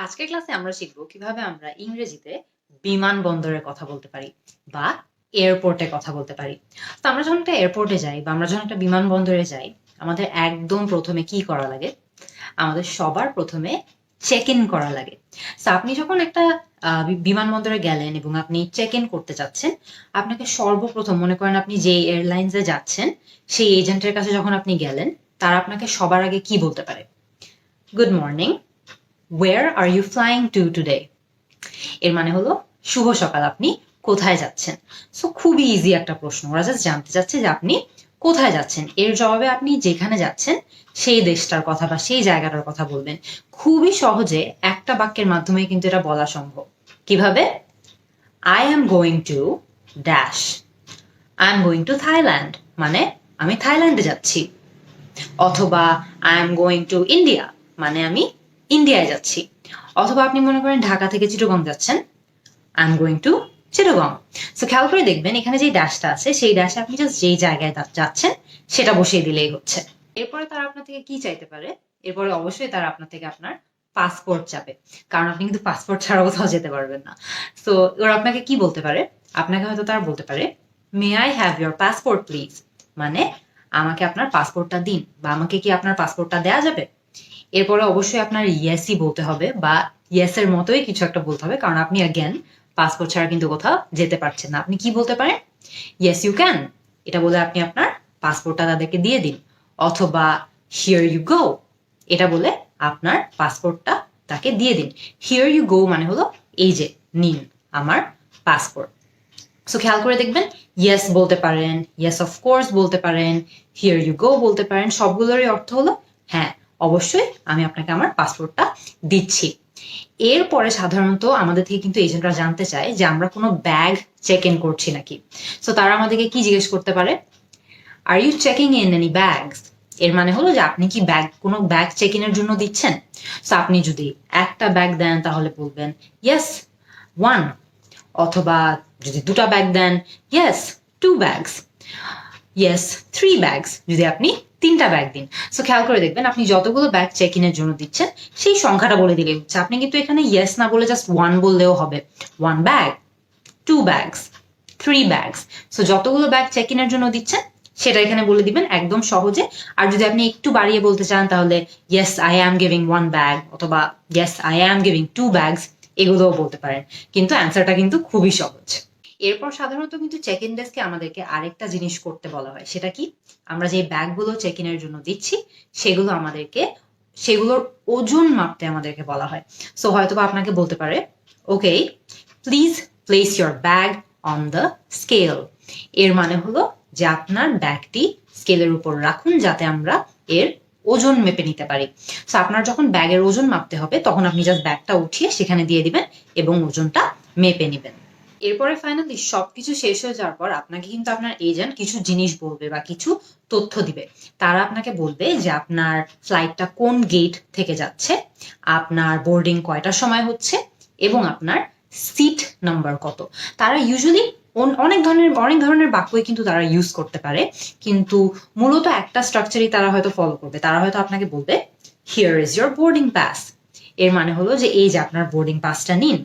আজকের ক্লাসে আমরা শিখব কিভাবে আমরা ইংরেজিতে বিমানবন্দরের কথা বলতে পারি বা এয়ারপোর্টে কথা বলতে পারি। তো আমরা যখন একটা এয়ারপোর্টে যাই বা আমরা যখন একটা বিমানবন্দরে যাই, আমাদের একদম প্রথমে কি করা লাগে? আমাদের সবার প্রথমে চেক ইন করা লাগে। তো আপনি যখন একটা বিমানবন্দরে গেলেন এবং আপনি চেক ইন করতে চাচ্ছেন, আপনাকে সর্বপ্রথম মনে করেন আপনি যে এয়ারলাইন্সে যাচ্ছেন সেই এজেন্টের কাছে যখন আপনি গেলেন, তারা আপনাকে সবার আগে কি বলতে পারে? Good morning, where are you flying to today? এর মানে হলো শুভ সকাল, আপনি কোথায় যাচ্ছেন? সো খুবই ইজি একটা প্রশ্ন, ওরা জাস্ট জানতে চাচ্ছে যে আপনি কোথায় যাচ্ছেন। এর জবাবে আপনি যেখানে যাচ্ছেন সেই দেশটার কথা বা সেই জায়গাটার কথা বলবেন। খুবই সহজে একটা বাক্যের মাধ্যমে কিন্তু এটা বলা সম্ভব। কিভাবে? I am going to dash. I am going to Thailand, মানে আমি থাইল্যান্ডে যাচ্ছি। অথবা I am going to India, মানে আমি ইন্ডিয়ায় যাচ্ছি। অথবা আপনি মনে করেন ঢাকা থেকে চিটাগং যাচ্ছেন, I am going to Chittagong. So খেয়াল করে দেখবেন এখানে যে ড্যাশটা আছে সেই ড্যাশে আপনি জাস্ট যেই জায়গায় যাচ্ছেন সেটা বসিয়ে দিলেই হচ্ছে। এরপরে তারা আপনার থেকে কি চাইতে পারে? এরপরে অবশ্যই তারা আপনার থেকে আপনার পাসপোর্ট চাবে, কারণ আপনি কিন্তু পাসপোর্ট ছাড়া কোথাও যেতে পারবেন না। সো ওরা আপনাকে কি বলতে পারে? আপনাকে হয়তো তারা বলতে পারে, may I have your passport please, মানে আমাকে আপনার পাসপোর্টটা দিন বা আমাকে কি আপনার পাসপোর্টটা দেওয়া যাবে? এরপরে অবশ্যই আপনার ইয়েসই বলতে হবে বা ইয়েসের মতোই কিছু একটা বলতে হবে, কারণ আপনি অ্যাগেন পাসপোর্ট ছাড়া কিন্তু কোথাও যেতে পারছেন না। আপনি কি বলতে পারেন? ইয়েস ইউ ক্যান, এটা বলে আপনি আপনার পাসপোর্টটা তাদেরকে দিয়ে দিন। অথবা হিয়ার ইউ গো, এটা বলে আপনার পাসপোর্টটা তাকে দিয়ে দিন। হিয়ার ইউ গো মানে হলো এই যে নিন আমার পাসপোর্ট। সো খেয়াল করে দেখবেন, ইয়েস বলতে পারেন, ইয়েস অফ কোর্স বলতে পারেন, হিয়ার ইউ গো বলতে পারেন, সবগুলোরই অর্থ হলো হ্যাঁ অবশ্যই আমি আপনাকে আমার পাসপোর্টটা দিচ্ছি। এরপরে সাধারণত আমাদের থেকে কিন্তু এজেন্টরা জানতে চায় যে আমরা কোনো ব্যাগ চেক ইন করছি নাকি। সো তারা আমাদেরকে কি জিজ্ঞেস করতে পারে? Are you checking in any bags? এর মানে হলো যে আপনি কি কোনো ব্যাগ চেক ইনের জন্য দিচ্ছেন। সো আপনি যদি একটা ব্যাগ দেন তাহলে বলবেন ইয়েস ওয়ান, অথবা যদি দুটা ব্যাগ দেন yes two bags, yes three bags যদি আপনি তিনটা ব্যাগ দিন। সো খেয়াল করে দেখবেন আপনি যতগুলো ব্যাগ চেক ইনের জন্য দিচ্ছেন সেই সংখ্যাটা বলে দিলেই হচ্ছে। আপনি কিন্তু এখানে ইয়েস না বলে জাস্ট ওয়ান বললেও হবে, one bag, two bags, three bags. So যতগুলো ব্যাগ চেক ইনের জন্য দিচ্ছেন সেটা এখানে বলে দিবেন একদম সহজে। আর যদি আপনি একটু বাড়িয়ে বলতে চান তাহলে yes I am giving one bag, অথবা yes I am giving two bags, এগুলোও বলতে পারেন। কিন্তু অ্যান্সারটা কিন্তু খুবই সহজ। এরপর সাধারণত কিন্তু চেক ইন ডেস্কে আমাদেরকে আরেকটা জিনিস করতে বলা হয়। সেটা কি? আমরা যে ব্যাগগুলো চেক ইনের জন্য দিচ্ছি সেগুলোর ওজন মাপতে আমাদেরকে বলা হয়। সো হয়তো বা আপনাকে বলতে পারে, okay please place your bag on the scale. এর মানে হলো যে আপনার ব্যাগটি স্কেলের উপর রাখুন যাতে আমরা এর ওজন মেপে নিতে পারি। সো আপনার যখন ব্যাগের ওজন মাপতে হবে তখন আপনি জাস্ট ব্যাগটা উঠিয়ে সেখানে দিয়ে দিবেন এবং ওজনটা মেপে নিবেন। এরপরে ফাইনালি সবকিছু শেষ হয়ে যাওয়ার পর আপনাকে কিন্তু আপনার এজেন্ট কিছু জিনিস বলবে বা কিছু তথ্য দিবে। তারা আপনাকে বলবে যে আপনার ফ্লাইটটা কোন গেট থেকে যাচ্ছে, আপনার বোর্ডিং কয়টার সময় হচ্ছে এবং আপনার সিট নাম্বার কত। তারা ইউজুয়ালি অনেক ধরনের বাক্যই কিন্তু তারা ইউজ করতে পারে, কিন্তু মূলত একটা স্ট্রাকচারই তারা হয়তো ফলো করবে। তারা হয়তো আপনাকে বলবে here is your boarding pass, এর মানে হলো যে এই যে আপনার বোর্ডিং পাসটা নিন।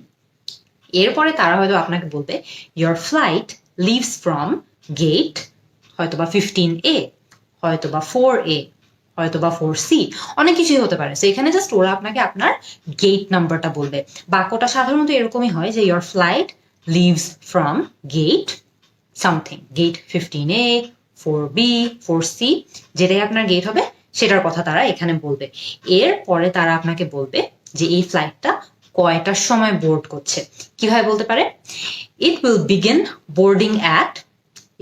এরপরে তারা হয়তো আপনাকে বলবে your flight leaves from gate হয়তোবা 15A, হয়তোবা 4A, হয়তোবা 4C, অনেক কিছুই হতে পারে। তো এখানে জাস্ট ওরা আপনাকে আপনার গেট নাম্বারটা বলবে। বাক্যটা সাধারণত এরকমই হয় যে your flight leaves from gate something, gate 15A, 4B, 4C, যেটাই আপনার গেট হবে সেটার কথা তারা এখানে বলবে। এরপরে তারা আপনাকে বলবে যে এই ফ্লাইটটা কয়টার সময় বোর্ড করছে। কিভাবে বলতে পারে? It will begin boarding at,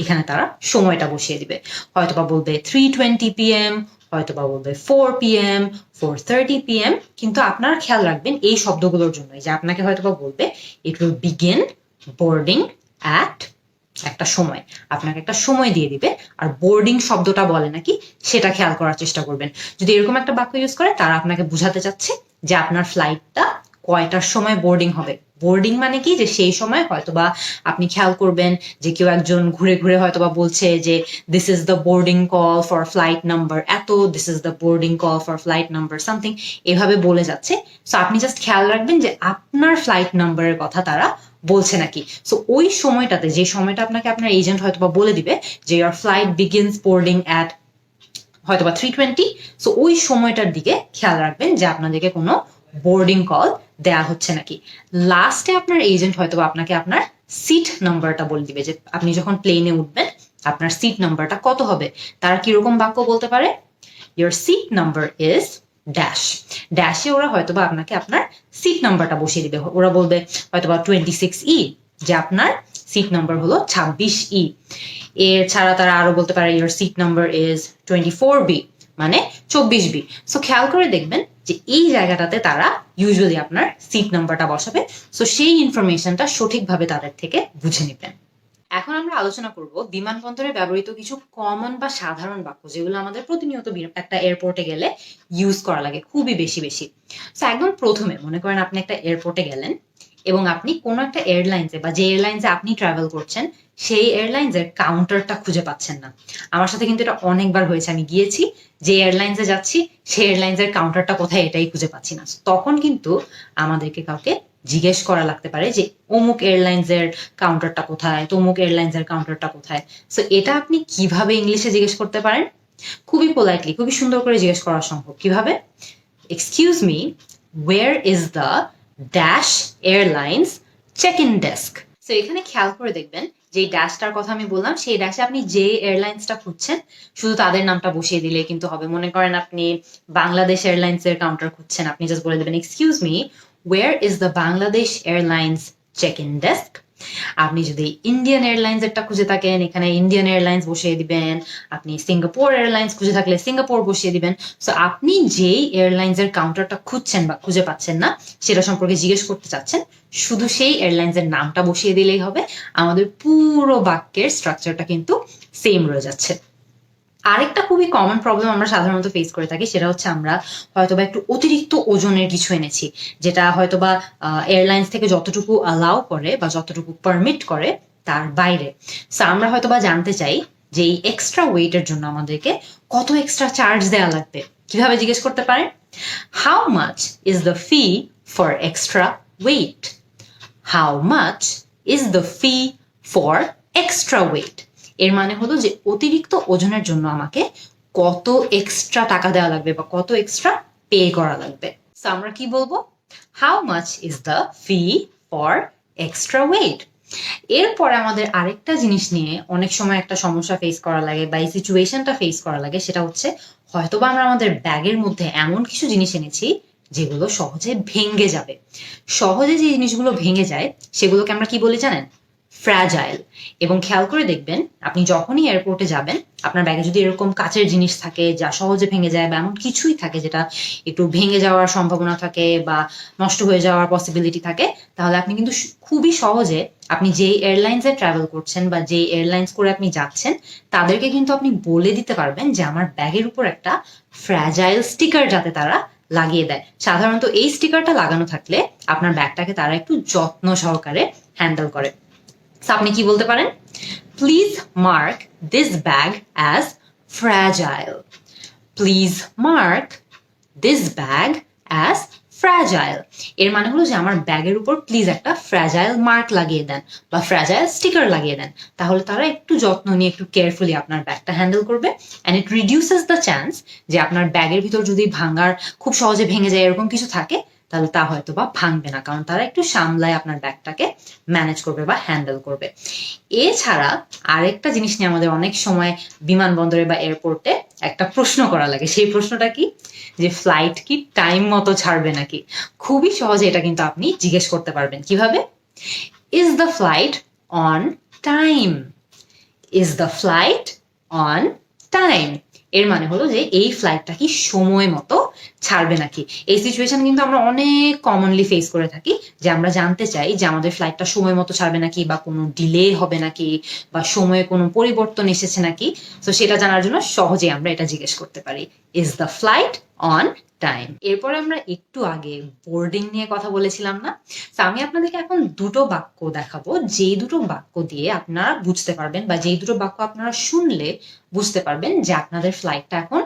এখানে তারা সময়টা বসিয়ে দিবে। হয়তোবা বলবে 3:20 PM, হয়তোবা বলবে 4 PM, 4:30 PM। কিন্তু আপনারা খেয়াল রাখবেন এই শব্দগুলোর জন্য যে আপনাকে হয়তোবা বলবে it will begin boarding at একটা সময়, আপনাকে একটা সময় দিয়ে দিবে। আর বোর্ডিং শব্দটা বলে নাকি সেটা খেয়াল করার চেষ্টা করবেন। যদি এরকম একটা বাক্য ইউজ করে তারা আপনাকে বুঝাতে চাচ্ছে যে আপনার ফ্লাইটটা কয়টার সময় বোর্ডিং হবে। বোর্ডিং মানে কি, যে সেই সময় হয়তোবা আপনি খেয়াল করবেন যে কেউ একজন ঘুরে ঘুরে হয়তোবা বলছে যে this is the boarding call for flight number এত, this is the boarding call for flight number something, এভাবে বলে যাচ্ছে। সো আপনি জাস্ট খেয়াল রাখবেন যে আপনার ফ্লাইট নাম্বারের কথা তারা বলছে নাকি। সো ওই সময়টাতে, যে সময়টা আপনাকে আপনার এজেন্ট হয়তোবা বলে দিবে যে your flight begins boarding at হয়তোবা 3:20, সো ওই সময়টার দিকে খেয়াল রাখবেন যে আপনাদেরকে কোনো বোর্ডিং কল দেয়া হচ্ছে নাকি। লাস্টে আপনার এজেন্ট হয়তো আপনাকে আপনার সিট নাম্বারটা বলে দিবে, যে আপনি যখন প্লেনে উঠবেন আপনার সিট নাম্বারটা কত হবে। তারা কিরকম বাক্য বলতে পারে, your seat number is dash. ড্যাশে ওরা হয়তোবা আপনাকে আপনার সিট নাম্বারটা বসিয়ে দিবে। ওরা বলবে হয়তোবা 26E, যে আপনার সিট নাম্বার হলো 26E। এছাড়া তারা আরো বলতে পারে your seat number is 24B, মানে 24B। সো খেয়াল করে দেখবেন যে এই জায়গাটাতে তারা ইউজুয়ালি আপনার সিট নাম্বারটা বসাবে। সো সেই ইনফরমেশনটা সঠিকভাবে তাদের থেকে বুঝে নেবেন। এখন আমরা আলোচনা করব বিমানবন্দরে ব্যবহৃত কিছু কমন বা সাধারণ বাক্য, যেগুলো আমাদের প্রতিনিয়ত একটা এয়ারপোর্টে গেলে ইউজ করা লাগে খুবই বেশি বেশি। সো একদম প্রথমে মনে করেন আপনি একটা এয়ারপোর্টে গেলেন এবং আপনি কোনো একটা এয়ারলাইন্সে বা যে এয়ারলাইন্সে আপনি ট্রাভেল করছেন সেই এয়ারলাইন্সের কাউন্টারটা খুঁজে পাচ্ছেন না। আমার সাথে কিন্তু এটা অনেকবার হয়েছে। আমি গিয়েছি, যে এয়ারলাইন্সে যাচ্ছি সেই এয়ারলাইন্সের কাউন্টারটা কোথায় এটাই খুঁজে পাচ্ছি না। তখন কিন্তু আমাদেরকে কাউকে জিজ্ঞেস করা লাগতে পারে যে অমুক এয়ারলাইন্সের কাউন্টারটা কোথায়, তমুক এয়ারলাইন্সের কাউন্টারটা কোথায়। সো এটা আপনি কিভাবে ইংলিশে জিজ্ঞেস করতে পারেন? খুবই পোলাইটলি, খুবই সুন্দর করে জিজ্ঞেস করা সম্ভব। কিভাবে? Excuse me, where is the dash airlines check in desk. So এখানে খেয়াল করে দেখবেন যে ড্যাশটার কথা আমি বললাম, সেই ড্যাশে আপনি যে এয়ারলাইন্সটা খুঁজছেন শুধু তাদের নামটা বসিয়ে দিলে কিন্তু হবে। মনে করেন আপনি বাংলাদেশ এয়ারলাইন্সের কাউন্টার খুঁজছেন, আপনি জাস্ট বলে দেবেন excuse me, where is the Bangladesh Airlines check-in desk? আপনি যদি ইন্ডিয়ান এয়ারলাইন্স একটা খুঁজে থাকেন, এখানে ইন্ডিয়ান এয়ারলাইন্স বসিয়ে দিবেন। আপনি সিঙ্গাপুর এয়ারলাইন্স খুঁজে থাকলে সিঙ্গাপুর বসিয়ে দিবেন। সো আপনি যেই এয়ারলাইন্সের কাউন্টারটা খুঁজছেন বা খুঁজে পাচ্ছেন না সেটা সম্পর্কে জিজ্ঞেস করতে চাচ্ছেন, শুধু সেই এয়ারলাইন্সের নামটা বসিয়ে দিলেই হবে। আমাদের পুরো বাক্যের স্ট্রাকচারটা কিন্তু সেম রয়ে যাচ্ছে। আরেকটা খুবই কমন প্রবলেম আমরা সাধারণত ফেস করে থাকি, সেটা হচ্ছে আমরা হয়তোবা একটু অতিরিক্ত ওজনের কিছু এনেছি, যেটা হয়তোবা এয়ারলাইন্স থেকে যতটুকু অ্যালাউ করে বা যতটুকু পারমিট করে তার বাইরে। সো আমরা হয়তোবা জানতে চাই যে এই এক্সট্রা ওয়েটের জন্য আমাদেরকে কত এক্সট্রা চার্জ দেওয়া লাগবে। কিভাবে জিজ্ঞেস করতে পারেন? How much is the fee for extra weight? How much is the fee for extra weight? এর মানে হলো যে অতিরিক্ত ওজনের জন্য আমাকে কত এক্সট্রা টাকা দেওয়া লাগবে বা কত এক্সট্রা পে করা লাগবে। সো আমরা কি বলবো? How much is the fee for extra weight. এরপরে আমাদের আরেকটা জিনিস নিয়ে অনেক সময় একটা সমস্যা ফেস করা লাগে বা এই সিচুয়েশনটা ফেস করা লাগে, সেটা হচ্ছে হয়তোবা আমরা আমাদের ব্যাগের মধ্যে এমন কিছু জিনিস এনেছি যেগুলো সহজে ভেঙে যাবে। সহজে যে জিনিসগুলো ভেঙে যায় সেগুলোকে আমরা কি বলি জানেন? ফ্র্যাজাইল। এবং খেয়াল করে দেখবেন আপনি যখনই এয়ারপোর্টে যাবেন, আপনার ব্যাগে যদি এরকম কাচের জিনিস থাকে যা সহজে ভেঙে যায় বা এমন কিছুই থাকে যেটা একটু ভেঙে যাওয়ার সম্ভাবনা থাকে বা নষ্ট হয়ে যাওয়ার পসিবিলিটি থাকে, তাহলে আপনি কিন্তু খুবই সহজে আপনি যেই এয়ারলাইন্সে ট্রাভেল করছেন বা যেই এয়ারলাইন্স করে আপনি যাচ্ছেন তাদেরকে কিন্তু আপনি বলে দিতে পারবেন যে আমার ব্যাগের উপর একটা ফ্র্যাজাইল স্টিকার যাতে তারা লাগিয়ে দেয়। সাধারণত এই স্টিকারটা লাগানো থাকলে আপনার ব্যাগটাকে তারা একটু যত্ন সহকারে হ্যান্ডেল করে। আপনি কি বলতে পারেন? Please mark this bag as fragile. Please mark this bag as fragile. এর মানে হলো যে আমার ব্যাগের উপর প্লিজ একটা ফ্র্যাজাইল মার্ক লাগিয়ে দেন বা ফ্র্যাজাইল স্টিকার লাগিয়ে দেন। তাহলে তারা একটু যত্ন নিয়ে একটু কেয়ারফুলি আপনার ব্যাগটা হ্যান্ডেল করবে। And it reduces the chance যে আপনার ব্যাগের ভিতর যদি ভাঙার খুব সহজে ভেঙে যায় এরকম কিছু থাকে তাহলে তা হয়তো বা ভাঙবে না, কারণ তারা একটু সামলায় আপনার ব্যাগটাকে ম্যানেজ করবে বা হ্যান্ডেল করবে। এছাড়া আরেকটা জিনিস নিয়ে আমাদের অনেক সময় বিমানবন্দরে বা এয়ারপোর্টে একটা প্রশ্ন করা লাগে। সেই প্রশ্নটা কি? যে ফ্লাইট কি টাইম মতো ছাড়বে নাকি? খুবই সহজে এটা কিন্তু আপনি জিজ্ঞেস করতে পারবেন। কিভাবে? Is the flight on time? Is the flight on time? এর মানে হলো যে এই ফ্লাইটটা কি সময় মতো ছাড়বে নাকি। এই সিচুয়েশন কিন্তু আমরা অনেক কমনলি ফেস করে থাকি, যে আমরা জানতে চাই যে আমাদের ফ্লাইটটা সময় মতো ছাড়বে নাকি বা কোনো ডিলে হবে নাকি বা সময়ে কোনো পরিবর্তন এসেছে নাকি। তো সেটা জানার জন্য সহজে আমরা এটা জিজ্ঞেস করতে পারি, is the flight on time. এরপরে আমরা একটু আগে বোর্ডিং নিয়ে কথা বলেছিলাম না? তো আমি আপনাদেরকে এখন দুটো বাক্য দেখাবো, যেই দুটো বাক্য দিয়ে আপনারা বুঝতে পারবেন বা যেই দুটো বাক্য আপনারা শুনলে বুঝতে পারবেন যে আপনাদের ফ্লাইটটা এখন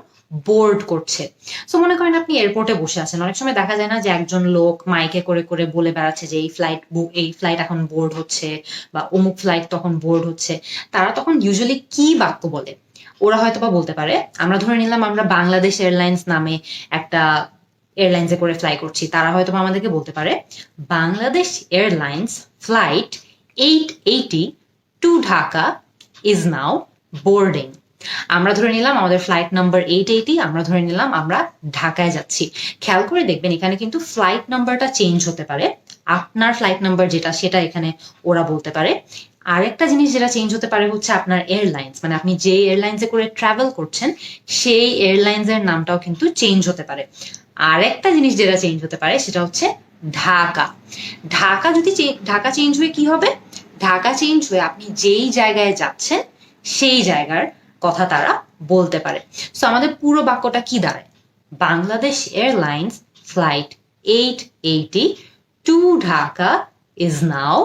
বোর্ড করছে। সো মনে করেন আপনি এয়ারপোর্টে বসে আছেন, অনেক সময় দেখা যায় না যে একজন লোক মাইকে করে করে বলে বেড়াচ্ছে যে এই ফ্লাইট এখন বোর্ড হচ্ছে বা অমুক ফ্লাইট তখন বোর্ড হচ্ছে। তারা তখন ইউজুয়ালি কি বাক্য বলে? ওরা হয়তো বা বলতে পারে, আমরা ধরে নিলাম আমরা বাংলাদেশ এয়ারলাইন্স নামে একটা এয়ারলাইন্সে করে ফ্লাই করছি, তারা হয়তো বা আমাদেরকে বলতে পারে Bangladesh airlines flight 880 to Dhaka is now boarding. আমরা ধরে নিলাম আমাদের ফ্লাইট নাম্বার 880, আমরা ধরে নিলাম আমরা ঢাকায় যাচ্ছি। খেয়াল করে দেখবেন এখানে কিন্তু ফ্লাইট নাম্বারটা চেঞ্জ হতে পারে, আপনার ফ্লাইট নাম্বার যেটা সেটা এখানে ওরা বলতে পারে। আরেকটা জিনিস যেটা চেঞ্জ হতে পারে হচ্ছে আপনার এয়ারলাইন্স, মানে আপনি যে এয়ারলাইন্সে করে ট্রাভেল করছেন সেই এয়ারলাইন্সের নামটাও কিন্তু চেঞ্জ হতে পারে। আরেকটা জিনিস যেটা চেঞ্জ হতে পারে সেটা হচ্ছে ঢাকা। ঢাকা চেঞ্জ হয়ে কি হবে? ঢাকা চেঞ্জ হয়ে আপনি যেই জায়গায় যাচ্ছেন সেই জায়গার কথা তারা বলতে পারে। সো আমাদের পুরো বাক্যটা কি দাঁড়ায়? Bangladesh airlines flight 880 to Dhaka is now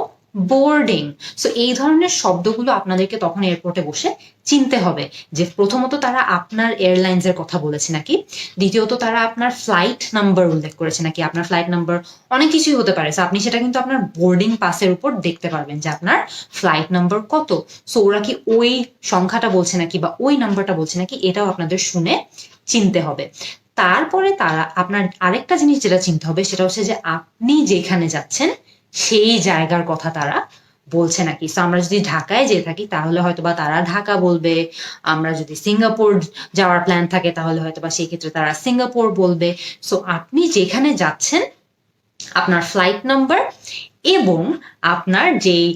boarding. So এই ধরনের শব্দগুলো আপনাদেরকে তখন এয়ারপোর্টে বসে চিনতে হবে যে প্রথমত তারা আপনার এয়ারলাইন্সের কথা বলেছে নাকি, দ্বিতীয়ত তারা আপনার ফ্লাইট নাম্বার উল্লেখ করেছে নাকি। আপনার ফ্লাইট নাম্বার অনেক কিছুই হতে পারে, সো আপনি সেটা কিন্তু আপনার বোর্ডিং পাসের উপর দেখতে পারবেন যে আপনার ফ্লাইট নাম্বার কত। সো ওরা কি ওই সংখ্যাটা বলছে নাকি বা ওই নাম্বারটা বলছে নাকি, এটাও আপনাদের শুনে চিনতে হবে। তারপরে তারা আপনার আরেকটা জিনিস যেটা চিনতে হবে সেটা হচ্ছে যে আপনি যেখানে যাচ্ছেন সেই জায়গার কথা তারা বলছে নাকি। সো আমরা যদি ঢাকায় যেয়ে থাকি তাহলে হয়তোবা তারা ঢাকা বলবে, আমরা যদি সিঙ্গাপুর যাওয়ার প্ল্যান থাকে তাহলে হয়তোবা সেই ক্ষেত্রে তারা সিঙ্গাপুর বলবে। সো আপনি যেখানে যাচ্ছেন আপনার ফ্লাইট নাম্বার এবং আপনার যেই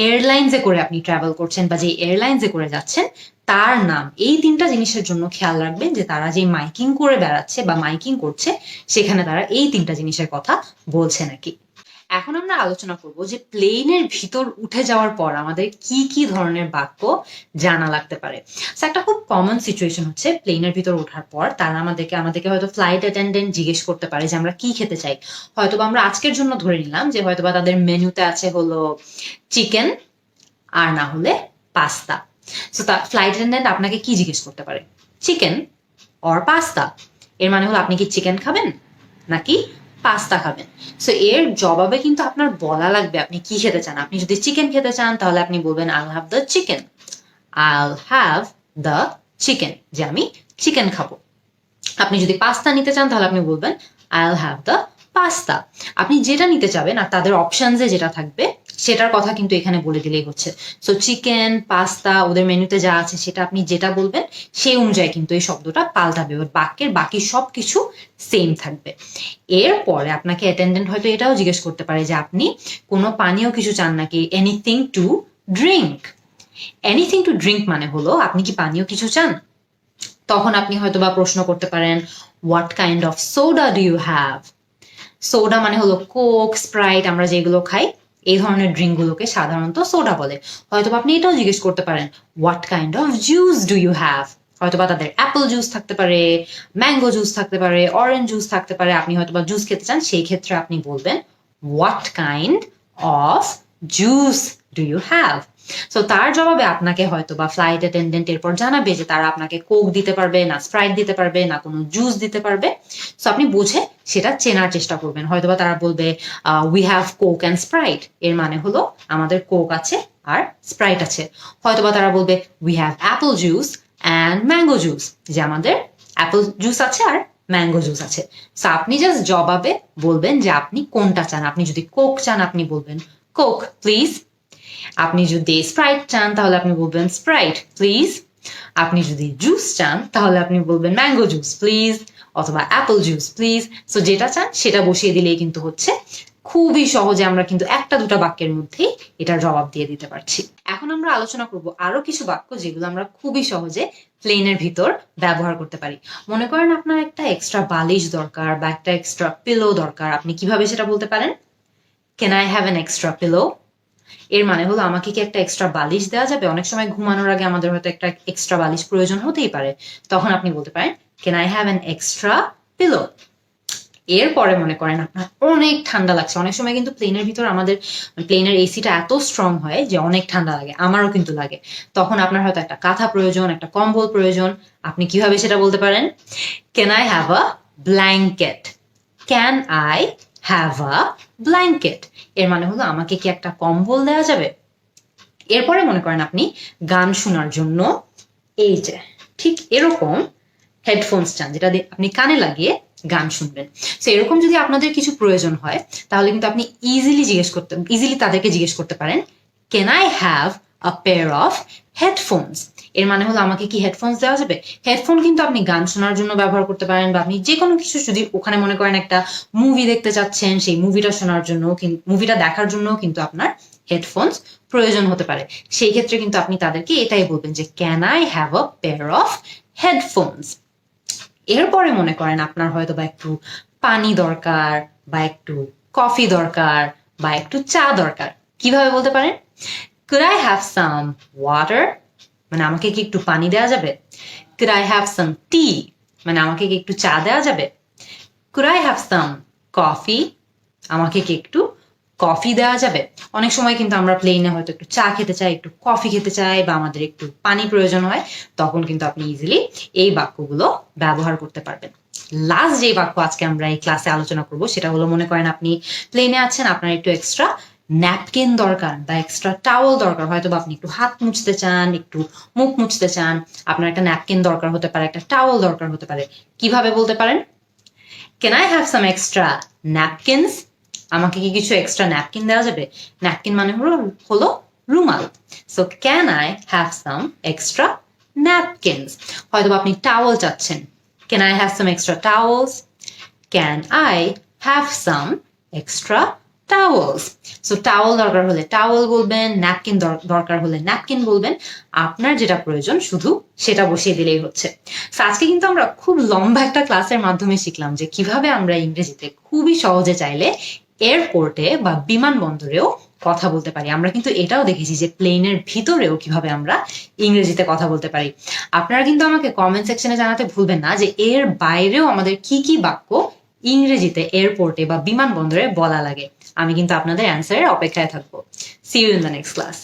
এয়ারলাইন্সে করে আপনি ট্রাভেল করছেন বা যে এয়ারলাইন্সে করে যাচ্ছেন তার নাম, এই তিনটা জিনিসের জন্য খেয়াল রাখবেন যে তারা যে মাইকিং করে বেড়াচ্ছে বা মাইকিং করছে সেখানে তারা এই তিনটা জিনিসের কথা বলছে নাকি। এখন আমরা আলোচনা করব যে প্লেনের ভিতর উঠে যাওয়ার পর আমাদের কি কি ধরনের বাক্য জানা লাগতে পারে। একটা খুব কমন সিচুয়েশন হচ্ছে প্লেনের ভিতর ওঠার পর তারা আমাদেরকে হয়তো ফ্লাইট অ্যাটেন্ডেন্ট জিজ্ঞেস করতে পারে যে আমরা কি খেতে চাই। হয়তোবা আমরা আজকের জন্য ধরে নিলাম যে হয়তোবা তাদের মেনুতে আছে হলো চিকেন আর না হলে পাস্তা। সো ফ্লাইট অ্যাটেন্ডেন্ট আপনাকে কি জিজ্ঞেস করতে পারে? Chicken or pasta. এর মানে হলো আপনি কি চিকেন খাবেন নাকি পাস্তা খাবেন। সো এর জবাবে কিন্তু আপনার বলা লাগবে আপনি কি খেতে চান। আপনি যদি চিকেন খেতে চান তাহলে আপনি বলবেন I'll have the chicken, I'll have the chicken, যে আমি চিকেন খাবো। আপনি যদি পাস্তা নিতে চান তাহলে আপনি বলবেন I'll have the pasta। আপনি যেটা নিতে চাবেন আর তাদের অপশনসে যেটা থাকবে সেটার কথা কিন্তু এখানে বলে দিলেই হচ্ছে। সো চিকেন পাস্তা ওদের মেনুতে যা আছে সেটা আপনি যেটা বলবেন সেই অনুযায়ী কিন্তু এই শব্দটা পাল্টাবে, বাক্যের বাকি সবকিছু সেম থাকবে। এরপরে আপনাকে অ্যাটেন্ডেন্ট হয়তো এটাও জিজ্ঞেস করতে পারে যে আপনি কোনো পানীয় কিছু চান নাকি, anything to drink. Anything to drink মানে হলো আপনি কি পানীয় কিছু চান। তখন আপনি হয়তো বা প্রশ্ন করতে পারেন what kind of soda do you have. Soda মানে হলো কোক স্প্রাইট, আমরা যেগুলো খাই এই ধরনের ড্রিঙ্ক গুলোকে সাধারণত সোডা বলে। হয়তোবা আপনি এটাও জিজ্ঞেস করতে পারেন what kind of juice do you have. হয়তোবা তাদের অ্যাপল জুস থাকতে পারে, ম্যাঙ্গো জুস থাকতে পারে, অরেঞ্জ জুস থাকতে পারে। আপনি হয়তোবা জুস খেতে চান, সেই ক্ষেত্রে আপনি বলবেন what kind of juice do you have. So তার জবাবে আপনাকে হয়তো বা ফ্লাইট অ্যাটেন্ডেন্ট এরপর জানাবে যে তারা আপনাকে কোক দিতে পারবে না, স্প্রাইট দিতে পারবে না, কোনো জুস দিতে পারবে। সো আপনি বুঝে সেটা চেনার চেষ্টা করবেন। হয়তোবা তারা বলবে we have Coke and Sprite, এর মানে হলো আমাদের কোক আছে আর স্প্রাইট আছে। হয়তোবা তারা বলবে we have Apple juice and mango juice, যে আমাদের অ্যাপল জুস আছে আর ম্যাঙ্গো জুস আছে। সো আপনি জাস্ট জবাবে বলবেন যে আপনি কোনটা চান। আপনি যদি কোক চান আপনি বলবেন কোক প্লিজ। আপনি যদি স্প্রাইট চান তাহলে আপনি বলবেন স্প্রাইট প্লিজ। আপনি যদি জুস চান তাহলে আপনি বলবেন ম্যাঙ্গো জুস প্লিজ অথবা অ্যাপল জুস প্লিজ। সো যেটা চান সেটা বসিয়ে দিলেই কিন্তু হচ্ছে। খুবই সহজে আমরা কিন্তু একটা দুটা বাক্যের মধ্যেই এটার জবাব দিয়ে দিতে পারছি। এখন আমরা আলোচনা করব আরো কিছু বাক্য যেগুলো আমরা খুবই সহজে প্লেনের ভিতর ব্যবহার করতে পারি। মনে করেন আপনার একটা এক্সট্রা বালিশ দরকার বা একটা এক্সট্রা পিলো দরকার, আপনি কিভাবে সেটা বলতে পারেন? Can I have an extra pillow. এর মানে হলো আমাকে কি একটা এক্সট্রা বালিশ দেওয়া যাবে। অনেক সময় ঘুমানোর আগে আমাদের হয়তো একটা এক্সট্রা বালিশ প্রয়োজন হতেই পারে, তখন আপনি বলতে পারেন can I have an extra pillow. এরপরে মনে করেন আপনার অনেক ঠান্ডা লাগছে, অনেক সময় কিন্তু প্লেনের ভিতর আমাদের প্লেনের এসিটা এত স্ট্রং হয় যে অনেক ঠান্ডা লাগে, আমারও কিন্তু লাগে। তখন আপনার হয়তো একটা কাঁথা প্রয়োজন, একটা কম্বল প্রয়োজন। আপনি কিভাবে সেটা বলতে পারেন? Can I have a blanket? Can I have a blanket এর মানে হলো আমাকে কি একটা কম্বল দেওয়া যাবে? এরপরে মনে করেন আপনি গান শোনার জন্য এই যে ঠিক এরকম হেডফোনস চান, যেটা আপনি কানে লাগিয়ে গান শুনবেন। তো এরকম যদি আপনাদের কিছু প্রয়োজন হয় তাহলে কিন্তু আপনি ইজিলি তাদেরকে জিজ্ঞেস করতে পারেন, can I have a pair of headphones? এর মানে হলো আমাকে কি হেডফোনস দেওয়া যাবে? হেডফোন কিন্তু আপনি গান শোনার জন্য ব্যবহার করতে পারেন, বা আপনি যে কোনো কিছু, যদি ওখানে মনে করেন একটা মুভি দেখতে চাচ্ছেন, সেই মুভিটা শোনার জন্য, মুভিটা দেখার জন্য কিন্তু আপনার হেডফোনস প্রয়োজন হতে পারে। সেই ক্ষেত্রে কিন্তু আপনি তাদেরকে এটাই বলবেন যে can I have a pair of headphones. এরপরে মনে করেন আপনার হয়তো বা একটু পানি দরকার, বা একটু কফি দরকার, বা একটু চা দরকার। কিভাবে বলতে পারেন? Could I have some water? মানে আমাকে কি একটু পানি দেওয়া যাবে? Could I have some tea? মানে আমাকে কি একটু চা দেওয়া যাবে? Could I have some coffee? আমাকে কি একটু কফি দেওয়া যাবে? অনেক সময় কিন্তু আমরা প্লেনে হয়তো একটু চা খেতে চাই, একটু কফি খেতে চাই, বা আমাদের একটু পানি প্রয়োজন হয়, তখন কিন্তু আপনি ইজিলি এই বাক্যগুলো ব্যবহার করতে পারবেন। লাস্ট যে বাক্য আজকে আমরা এই ক্লাসে আলোচনা করব সেটা হলো, মনে করেন আপনি প্লেনে আছেন, আপনার একটু এক্সট্রা ন্যাপকিন দরকার বা এক্সট্রা টাওয়েল দরকার, হয়তো বা আপনি একটু হাত মুছতে চান, একটু মুখ মুছতে চান, আপনার একটা ন্যাপকিন দরকার হতে পারে, একটা টাওয়েল দরকার হতে পারে। কিভাবে বলতে পারেন? Can I have some extra napkins? আমাকে কি কিছু এক্সট্রা ন্যাপকিন দেওয়া যাবে? ন্যাপকিন মানে হলো রুমাল। So can I have some extra napkins. হয়তো আপনি টাওয়েল চাচ্ছেন, can I have some extra towels? Can I have some extra towels? So towel দরকার হলে টাওয়েল বলবেন, ন্যাপকিন দরকার হলে ন্যাপকিন বলবেন। আপনার যেটা প্রয়োজন শুধু সেটা বসিয়ে দিলেই হচ্ছে। আজকে কিন্তু আমরা খুব লম্বা একটা ক্লাসের মাধ্যমে শিখলাম যে কিভাবে আমরা ইংরেজিতে খুবই সহজে চাইলে এয়ারপোর্টে বা বিমানবন্দরেও কথা বলতে পারি। আমরা কিন্তু এটাও দেখেছি যে প্লেনের ভিতরেও কিভাবে আমরা ইংরেজিতে কথা বলতে পারি। আপনারা কিন্তু আমাকে কমেন্ট সেকশনে জানাতে ভুলবেন না যে এর বাইরেও আমাদের কি কি বাক্য ইংরেজিতে এয়ারপোর্টে বা বিমানবন্দরে বলা লাগে। আমি কিন্তু আপনাদের অ্যান্সারের অপেক্ষায় থাকবো। See you in the next class.